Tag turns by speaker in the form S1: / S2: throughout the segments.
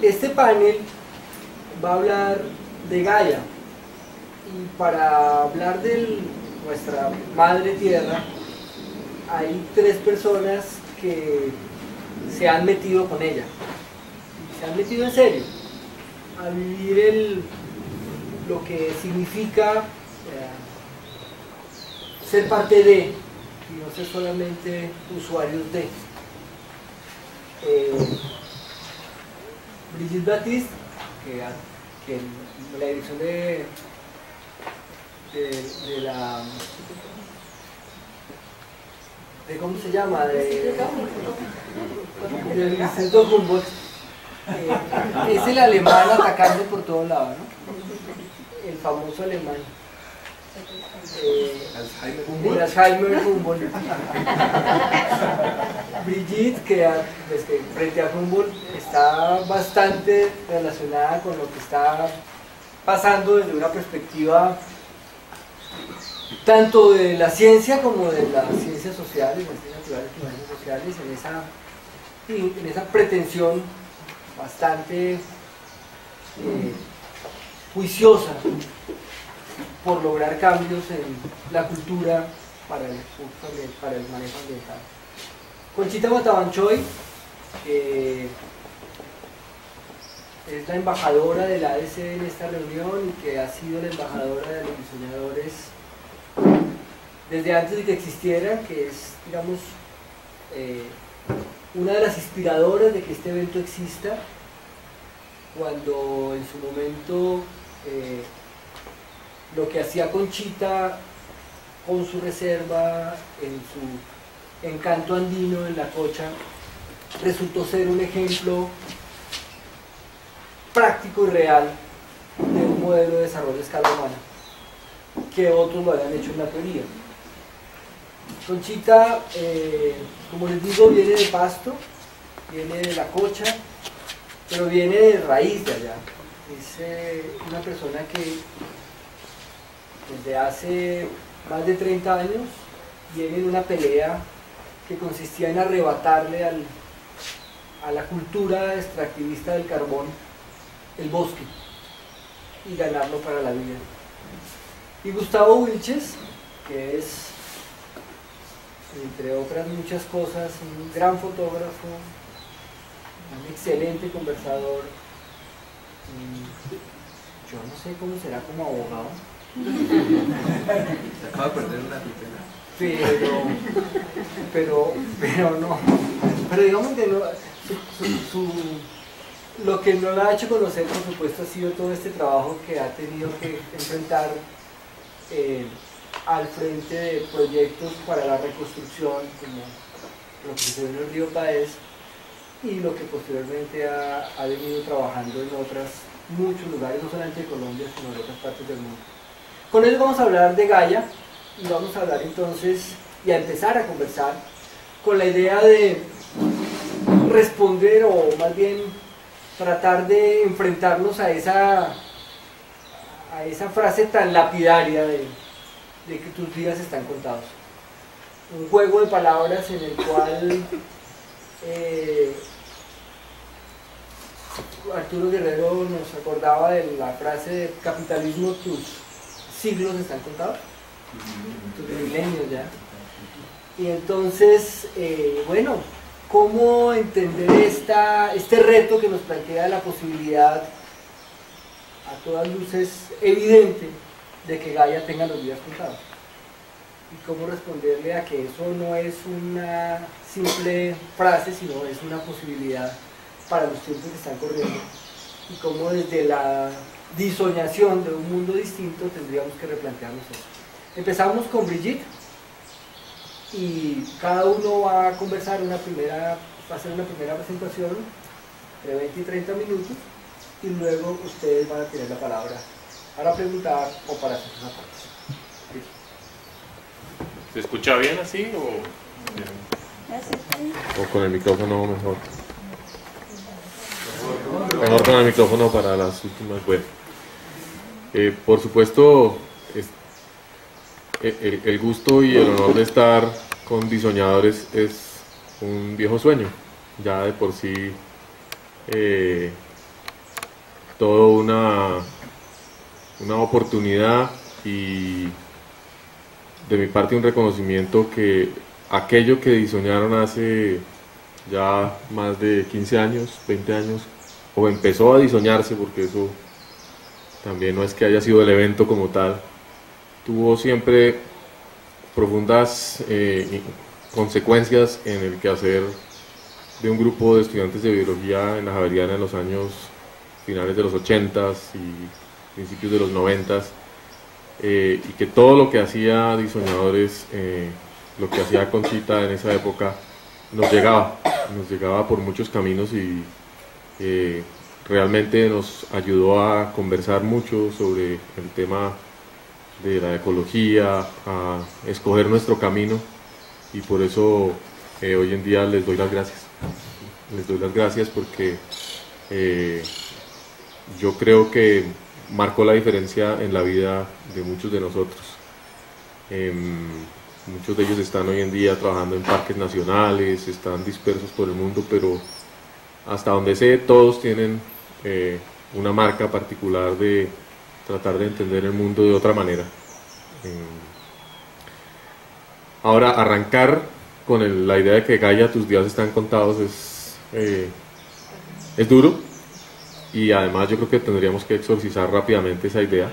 S1: Este panel va a hablar de Gaia, y para hablar de nuestra madre tierra hay tres personas que se han metido con ella, se han metido en serio a vivir lo que significa ser parte de, y no ser solamente usuarios de. Brigitte Baptiste, que en la dirección de la ¿cómo se llama? Del Instituto Humboldt, es el alemán atacante por todos lados, ¿no? El famoso alemán. El Alzheimer Humboldt. Brigitte, que frente a Humboldt está bastante relacionada con lo que está pasando desde una perspectiva tanto de la ciencia como de las ciencias sociales, las ciencias naturales y las ciencias sociales, en esa pretensión bastante juiciosa por lograr cambios en la cultura para el manejo ambiental. Conchita Guatabanchoy es la embajadora de la ADC en esta reunión y que ha sido la embajadora de los diseñadores desde antes de que existiera, que es, digamos, una de las inspiradoras de que este evento exista, cuando en su momento lo que hacía Conchita con su reserva, en su encanto andino en La Cocha, resultó ser un ejemplo práctico y real de un modelo de desarrollo a escala humana que otros lo habían hecho en la teoría. Conchita, como les digo, viene de Pasto, viene de La Cocha, pero viene de raíz de allá. Es una persona que desde hace más de 30 años viene de una pelea que consistía en arrebatarle a la cultura extractivista del carbón el bosque y ganarlo para la vida. Y Gustavo Wilches, que es, entre otras muchas cosas, un gran fotógrafo, un excelente conversador, yo no sé cómo será como abogado.
S2: Se acaba de perder una tutela.
S1: Pero no. Pero digamos que no, lo que no la ha hecho conocer, por supuesto, ha sido todo este trabajo que ha tenido que enfrentar al frente de proyectos para la reconstrucción, como lo que sucedió en el río Páez, y lo que posteriormente ha venido trabajando en muchos lugares, no solamente de Colombia, sino de otras partes del mundo. Con ellos vamos a hablar de Gaia, y vamos a hablar entonces, y a empezar a conversar, con la idea de responder, o más bien tratar de enfrentarnos a esa frase tan lapidaria de que tus días están contados. Un juego de palabras en el cual Arturo Guerrero nos acordaba de la frase de capitalismo, tus siglos están contados, tus milenios ya. Y entonces, bueno, ¿cómo entender este reto que nos plantea la posibilidad, a todas luces evidente, de que Gaia tenga los días contados? Y cómo responderle a que eso no es una simple frase, sino es una posibilidad para los tiempos que están corriendo, y cómo desde la disoñación de un mundo distinto tendríamos que replantearnos eso. Empezamos con Brigitte, y cada uno va a conversar va a hacer una primera presentación de 20 y 30 minutos, y luego ustedes van a tener la palabra para preguntar o para hacer una parte.
S3: ¿Se escucha bien así o con el micrófono mejor? Mejor con el micrófono para las últimas. Bueno, por supuesto, el gusto y el honor de estar con diseñadores es un viejo sueño. Ya de por sí todo una oportunidad y de mi parte un reconocimiento que aquello que diseñaron hace ya más de 15 años, 20 años, o empezó a diseñarse, porque eso también no es que haya sido el evento como tal, tuvo siempre profundas consecuencias en el quehacer de un grupo de estudiantes de biología en la Javeriana en los años finales de los 80s y principios de los 90s, y que todo lo que hacía Diseñadores, lo que hacía Conchita en esa época, nos llegaba por muchos caminos y realmente nos ayudó a conversar mucho sobre el tema de la ecología, a escoger nuestro camino, y por eso hoy en día les doy las gracias. Les doy las gracias porque yo creo que marcó la diferencia en la vida de muchos de nosotros. Muchos de ellos están hoy en día trabajando en parques nacionales, están dispersos por el mundo, pero hasta donde sé, todos tienen una marca particular de tratar de entender el mundo de otra manera. Ahora, arrancar con la idea de que Gaia, tus días están contados, es duro, y además yo creo que tendríamos que exorcizar rápidamente esa idea.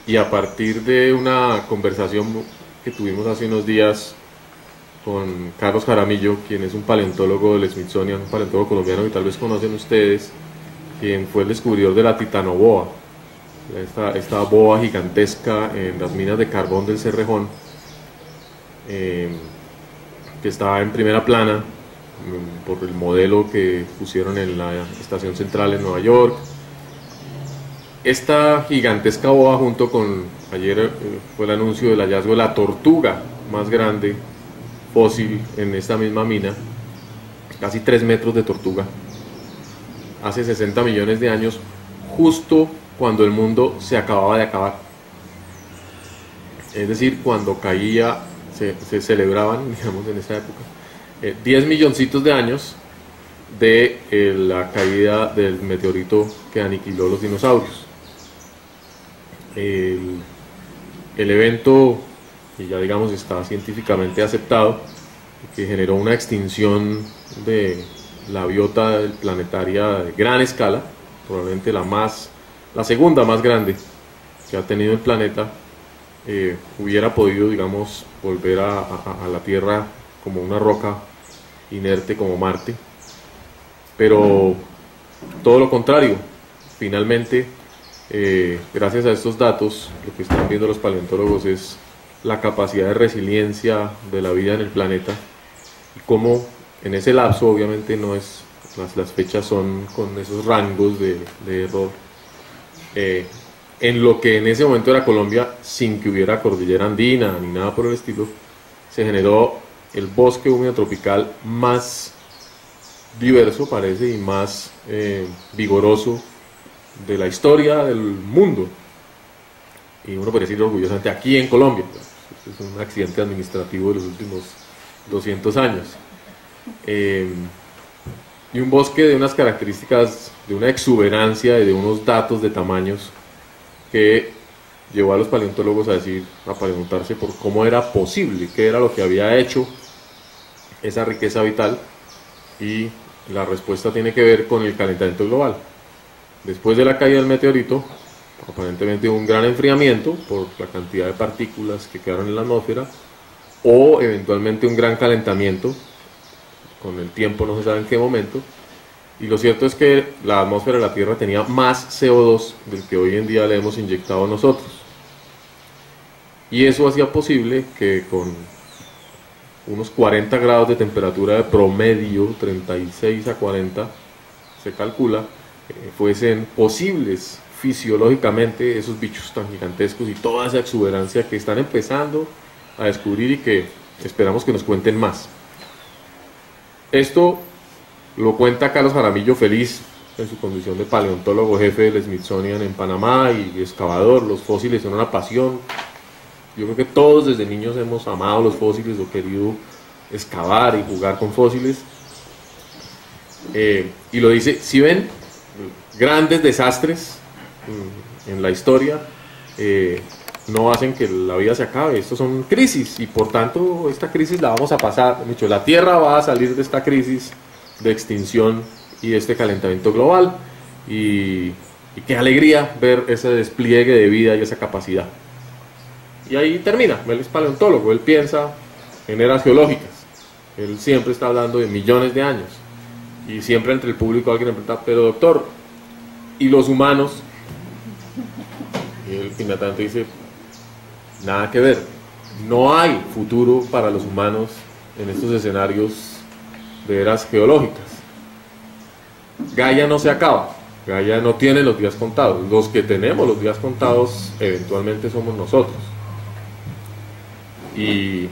S3: Y a partir de una conversación que tuvimos hace unos días con Carlos Jaramillo, quien es un paleontólogo del Smithsonian, un paleontólogo colombiano que tal vez conocen ustedes, quien fue el descubridor de la titanoboa, esta boa gigantesca en las minas de carbón del Cerrejón, que está en primera plana por el modelo que pusieron en la estación central en Nueva York. Esta gigantesca boa, junto con, ayer fue el anuncio del hallazgo de la tortuga más grande fósil en esta misma mina, casi 3 metros de tortuga, hace 60 millones de años, justo cuando el mundo se acababa de acabar. Es decir, cuando caía, se celebraban, digamos, en esa época, 10 milloncitos de años de la caída del meteorito que aniquiló los dinosaurios. El evento, que ya digamos está científicamente aceptado, que generó una extinción de la biota planetaria de gran escala, probablemente la segunda más grande que ha tenido el planeta, hubiera podido, digamos, volver a la Tierra como una roca inerte como Marte, pero todo lo contrario. Finalmente, gracias a estos datos, lo que están viendo los paleontólogos es la capacidad de resiliencia de la vida en el planeta, y cómo en ese lapso, obviamente no es, las fechas son con esos rangos de error, en lo que en ese momento era Colombia, sin que hubiera cordillera andina ni nada por el estilo, se generó el bosque húmedo tropical más diverso, parece, y más vigoroso de la historia del mundo, y uno podría decir orgullosamente aquí en Colombia. Es un accidente administrativo de los últimos 200 años, y un bosque de unas características, de una exuberancia y de unos datos de tamaños que llevó a los paleontólogos a preguntarse por cómo era posible, qué era lo que había hecho esa riqueza vital, y la respuesta tiene que ver con el calentamiento global. Después de la caída del meteorito, aparentemente hubo un gran enfriamiento por la cantidad de partículas que quedaron en la atmósfera, o eventualmente un gran calentamiento, con el tiempo no se sabe en qué momento, y lo cierto es que la atmósfera de la Tierra tenía más CO2 del que hoy en día le hemos inyectado nosotros, y eso hacía posible que con unos 40 grados de temperatura de promedio, 36 a 40 se calcula, fuesen posibles fisiológicamente esos bichos tan gigantescos y toda esa exuberancia que están empezando a descubrir y que esperamos que nos cuenten más. Esto lo cuenta Carlos Jaramillo, feliz en su condición de paleontólogo jefe del Smithsonian en Panamá y excavador. Los fósiles son una pasión. Yo creo que todos desde niños hemos amado los fósiles o querido excavar y jugar con fósiles. Y lo dice, si ven grandes desastres en la historia, no hacen que la vida se acabe, estos son crisis y por tanto esta crisis la vamos a pasar, mucho, la Tierra va a salir de esta crisis de extinción y de este calentamiento global y qué alegría ver ese despliegue de vida y esa capacidad. Y ahí termina, él es paleontólogo, él piensa en eras geológicas, él siempre está hablando de millones de años y siempre entre el público alguien le pregunta, pero doctor, ¿y los humanos? Y él inmediatamente dice, nada que ver, no hay futuro para los humanos en estos escenarios de eras geológicas. Gaia no se acaba, Gaia no tiene los días contados, los que tenemos los días contados eventualmente somos nosotros. Y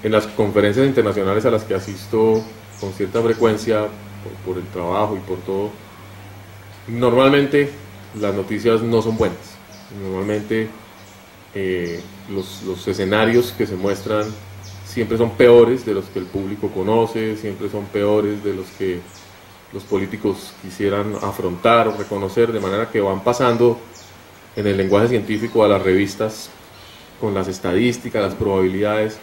S3: en las conferencias internacionales a las que asisto con cierta frecuencia por el trabajo y por todo, normalmente las noticias no son buenas, normalmente los escenarios que se muestran siempre son peores de los que el público conoce, siempre son peores de los que los políticos quisieran afrontar o reconocer, de manera que van pasando en el lenguaje científico a las revistas con las estadísticas, las probabilidades,